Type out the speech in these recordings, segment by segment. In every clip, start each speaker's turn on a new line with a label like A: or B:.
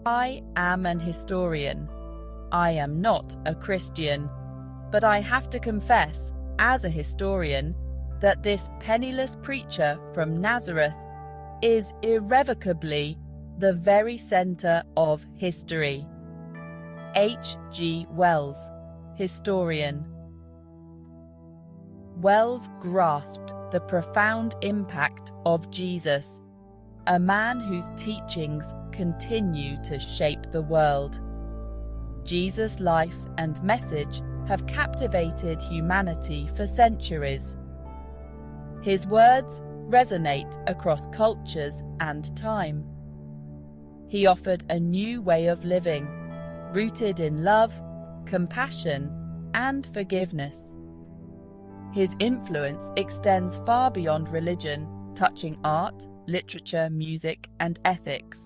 A: I am an historian. I am not a Christian, but I have to confess, as a historian, that this penniless preacher from Nazareth is irrevocably the very center of history. H.G. Wells, historian. Wells grasped the profound impact of Jesus, a man whose teachings continue to shape the world. Jesus' life and message have captivated humanity for centuries. His words resonate across cultures and time. He offered a new way of living, rooted in love, compassion, and forgiveness. His influence extends far beyond religion, touching art, literature, music, and ethics.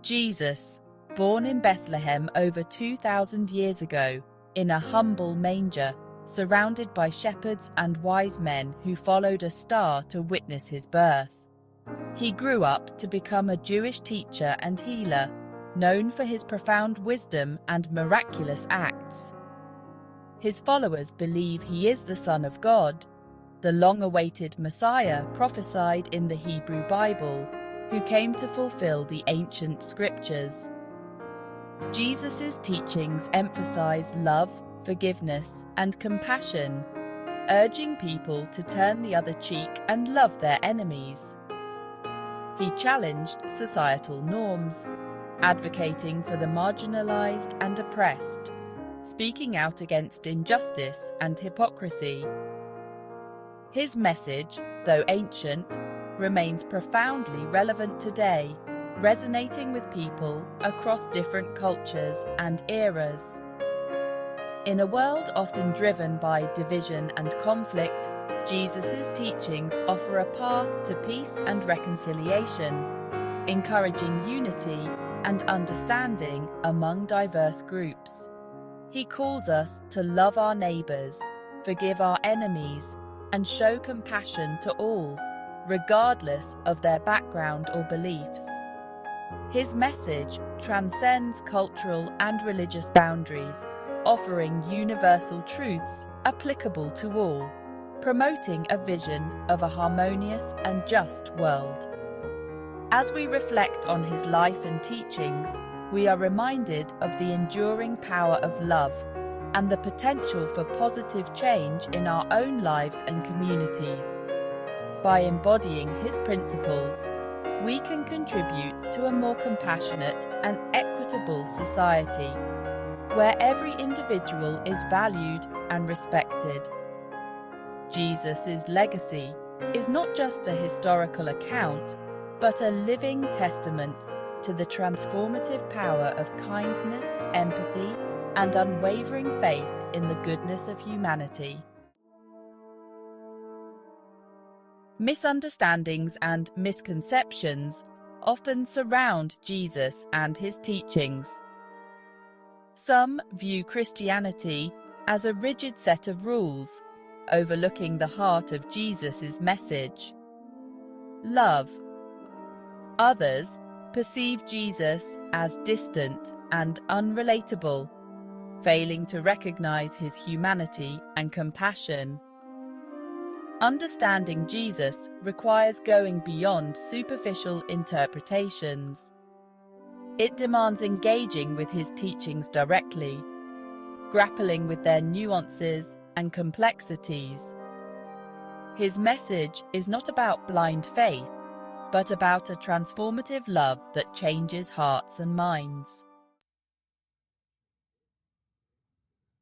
A: Jesus, born in Bethlehem over 2,000 years ago, in a humble manger, surrounded by shepherds and wise men who followed a star to witness his birth. He grew up to become a Jewish teacher and healer, known for his profound wisdom and miraculous acts. His followers believe he is the Son of God, the long-awaited Messiah prophesied in the Hebrew Bible, who came to fulfill the ancient scriptures. Jesus' teachings emphasize love, forgiveness, and compassion, urging people to turn the other cheek and love their enemies. He challenged societal norms, advocating for the marginalized and oppressed, speaking out against injustice and hypocrisy. His message, though ancient, remains profoundly relevant today, resonating with people across different cultures and eras. In a world often driven by division and conflict, Jesus' teachings offer a path to peace and reconciliation, encouraging unity and understanding among diverse groups. He calls us to love our neighbors, forgive our enemies, and show compassion to all, regardless of their background or beliefs. His message transcends cultural and religious boundaries, offering universal truths applicable to all, promoting a vision of a harmonious and just world. As we reflect on his life and teachings, we are reminded of the enduring power of love and the potential for positive change in our own lives and communities. By embodying his principles, we can contribute to a more compassionate and equitable society, where every individual is valued and respected. Jesus' legacy is not just a historical account, but a living testament to the transformative power of kindness, empathy, and unwavering faith in the goodness of humanity. Misunderstandings and misconceptions often surround Jesus and his teachings. Some view Christianity as a rigid set of rules, overlooking the heart of Jesus' message: love. Others perceive Jesus as distant and unrelatable, failing to recognize his humanity and compassion. Understanding Jesus requires going beyond superficial interpretations. It demands engaging with his teachings directly, grappling with their nuances and complexities. His message is not about blind faith, but about a transformative love that changes hearts and minds.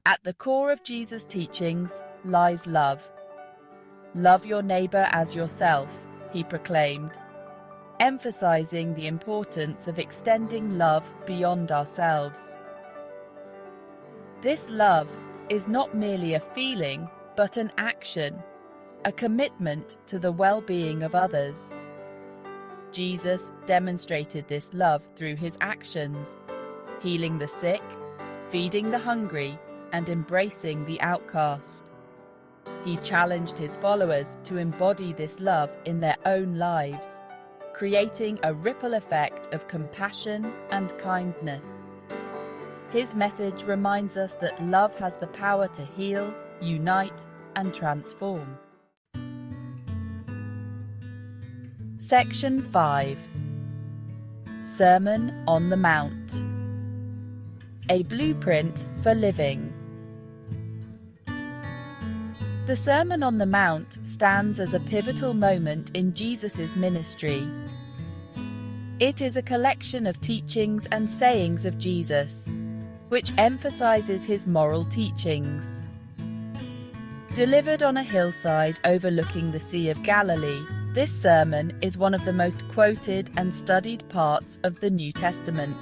A: At the core of Jesus' teachings lies love. Love your neighbor as yourself, he proclaimed, emphasizing the importance of extending love beyond ourselves. This love is not merely a feeling, but an action, a commitment to the well-being of others. Jesus demonstrated this love through his actions, healing the sick, feeding the hungry, and embracing the outcast. He challenged his followers to embody this love in their own lives, creating a ripple effect of compassion and kindness. His message reminds us that love has the power to heal, unite, and transform. Section 5. Sermon on the Mount. A blueprint for living. The Sermon on the Mount stands as a pivotal moment in Jesus' ministry. It is a collection of teachings and sayings of Jesus, which emphasizes his moral teachings. Delivered on a hillside overlooking the Sea of Galilee, this sermon is one of the most quoted and studied parts of the New Testament.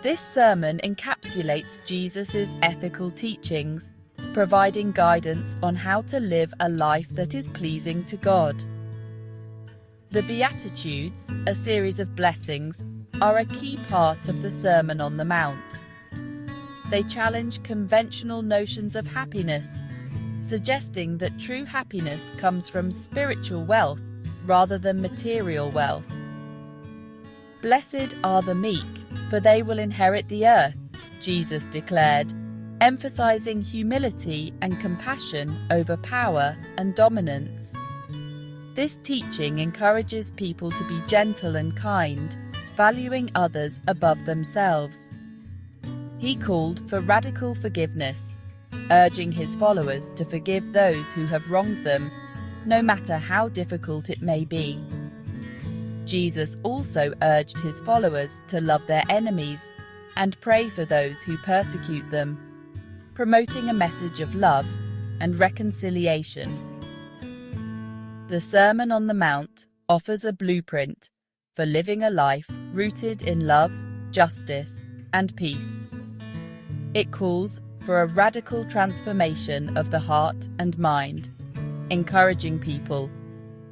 A: This sermon encapsulates Jesus' ethical teachings, providing guidance on how to live a life that is pleasing to God. The Beatitudes, a series of blessings, are a key part of the Sermon on the Mount. They challenge conventional notions of happiness, suggesting that true happiness comes from spiritual wealth rather than material wealth. Blessed are the meek, for they will inherit the earth, Jesus declared, emphasizing humility and compassion over power and dominance. This teaching encourages people to be gentle and kind, valuing others above themselves. He called for radical forgiveness, urging his followers to forgive those who have wronged them, no matter how difficult it may be. Jesus also urged his followers to love their enemies and pray for those who persecute them, promoting a message of love and reconciliation. The Sermon on the Mount offers a blueprint for living a life rooted in love, justice, and peace. It calls for a radical transformation of the heart and mind, encouraging people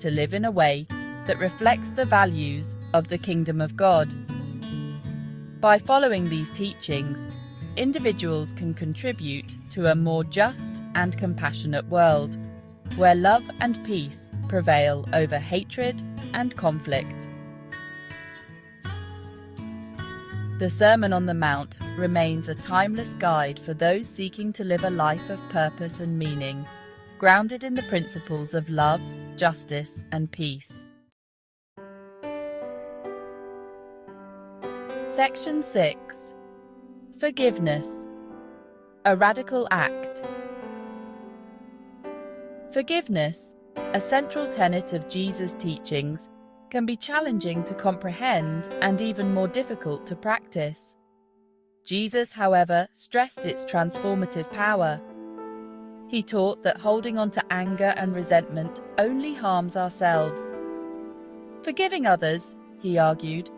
A: to live in a way that reflects the values of the Kingdom of God. By following these teachings, individuals can contribute to a more just and compassionate world, where love and peace prevail over hatred and conflict. The Sermon on the Mount remains a timeless guide for those seeking to live a life of purpose and meaning, grounded in the principles of love, justice, and peace. Section 6. Forgiveness. A radical act. Forgiveness, a central tenet of Jesus' teachings, can be challenging to comprehend and even more difficult to practice. Jesus, however, stressed its transformative power. He taught that holding on to anger and resentment only harms ourselves. Forgiving others, he argued,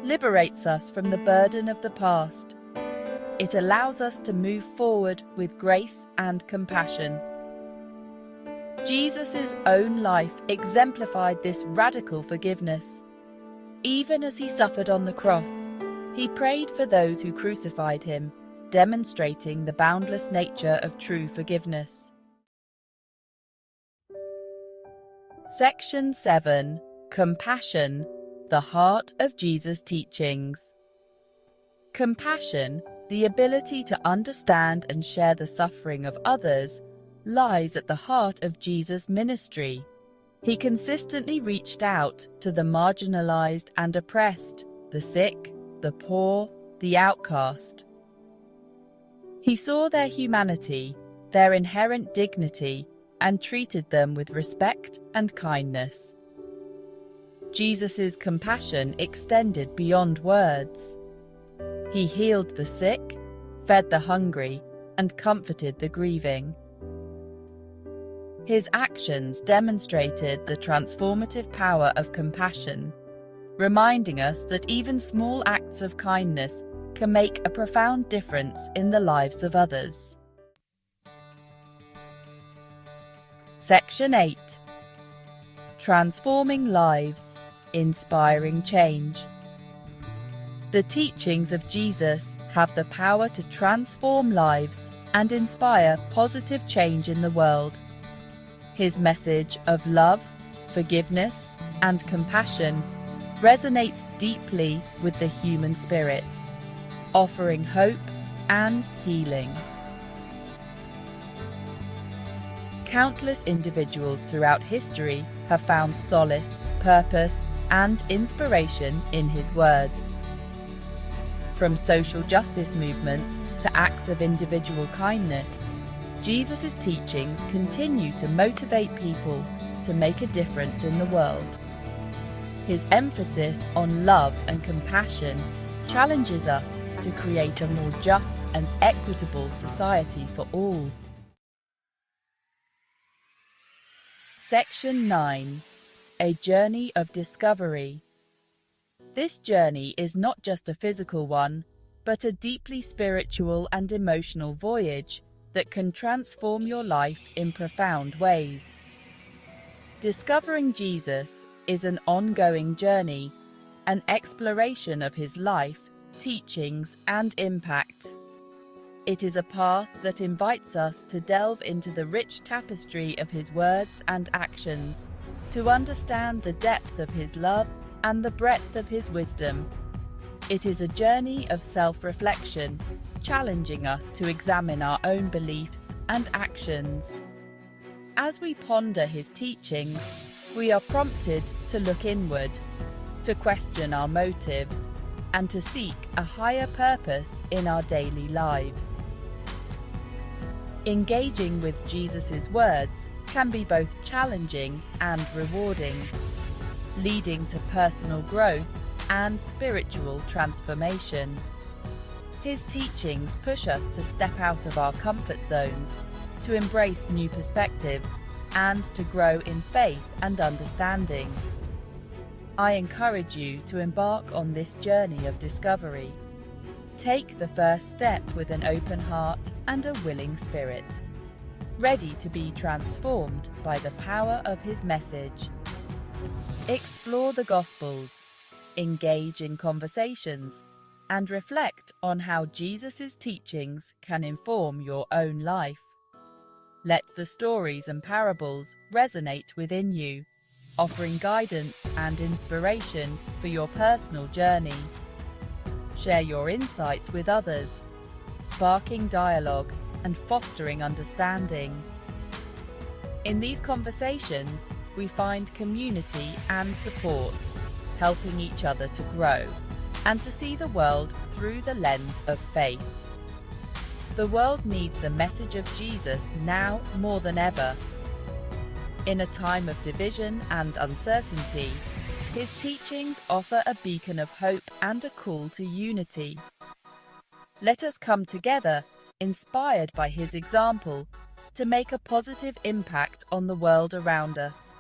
A: liberates us from the burden of the past. It allows us to move forward with grace and compassion. Jesus' own life exemplified this radical forgiveness. Even as he suffered on the cross, he prayed for those who crucified him, demonstrating the boundless nature of true forgiveness. Section 7. Compassion, the heart of Jesus' teachings. Compassion, the ability to understand and share the suffering of others, lies at the heart of Jesus' ministry. He consistently reached out to the marginalized and oppressed, the sick, the poor, the outcast. He saw their humanity, their inherent dignity, and treated them with respect and kindness. Jesus' compassion extended beyond words. He healed the sick, fed the hungry, and comforted the grieving. His actions demonstrated the transformative power of compassion, reminding us that even small acts of kindness can make a profound difference in the lives of others. Section 8. Transforming lives, inspiring change. The teachings of Jesus have the power to transform lives and inspire positive change in the world. His message of love, forgiveness, and compassion resonates deeply with the human spirit, offering hope and healing. Countless individuals throughout history have found solace, purpose, and inspiration in his words. From social justice movements to acts of individual kindness, Jesus' teachings continue to motivate people to make a difference in the world. His emphasis on love and compassion challenges us to create a more just and equitable society for all. Section 9. A Journey of Discovery. This journey is not just a physical one, but a deeply spiritual and emotional voyage that can transform your life in profound ways. Discovering Jesus is an ongoing journey, an exploration of his life, teachings, and impact. It is a path that invites us to delve into the rich tapestry of his words and actions, to understand the depth of his love and the breadth of his wisdom. It is a journey of self-reflection, challenging us to examine our own beliefs and actions. As we ponder his teachings, we are prompted to look inward, to question our motives, and to seek a higher purpose in our daily lives. Engaging with Jesus' words can be both challenging and rewarding, leading to personal growth and spiritual transformation. His teachings push us to step out of our comfort zones, to embrace new perspectives, and to grow in faith and understanding. I encourage you to embark on this journey of discovery. Take the first step with an open heart and a willing spirit, ready to be transformed by the power of his message. Explore the Gospels, engage in conversations, and reflect on how Jesus' teachings can inform your own life. Let the stories and parables resonate within you, offering guidance and inspiration for your personal journey. Share your insights with others, sparking dialogue and fostering understanding. In these conversations, we find community and support, helping each other to grow and to see the world through the lens of faith. The world needs the message of Jesus now more than ever. In a time of division and uncertainty, his teachings offer a beacon of hope and a call to unity. Let us come together, inspired by his example, to make a positive impact on the world around us.